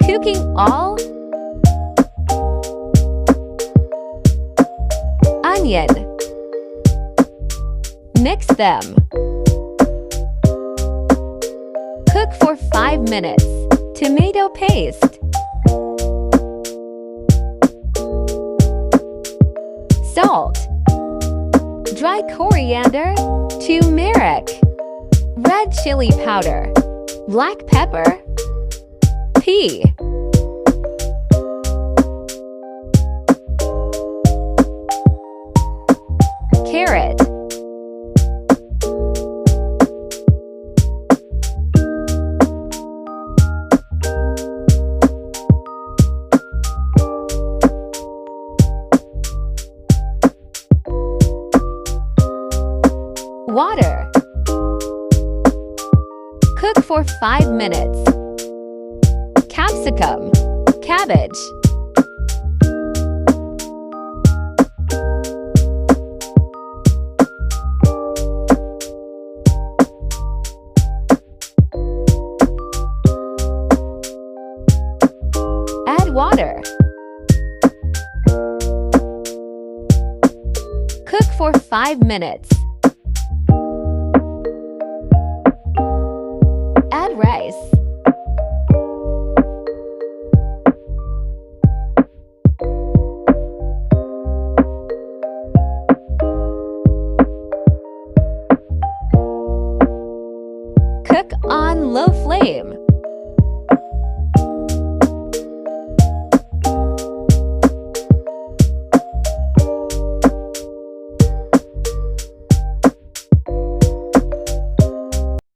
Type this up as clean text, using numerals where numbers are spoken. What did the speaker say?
cooking all. Onion. Mix them. Cook for 5 minutes. Tomato paste. Salt. Dry coriander. Turmeric. Red chili powder. Black pepper. Pea. Carrot. Water. Cook for 5 minutes. Capsicum. Cabbage. Add water. Cook for 5 minutes. Add rice. Cook on low flame.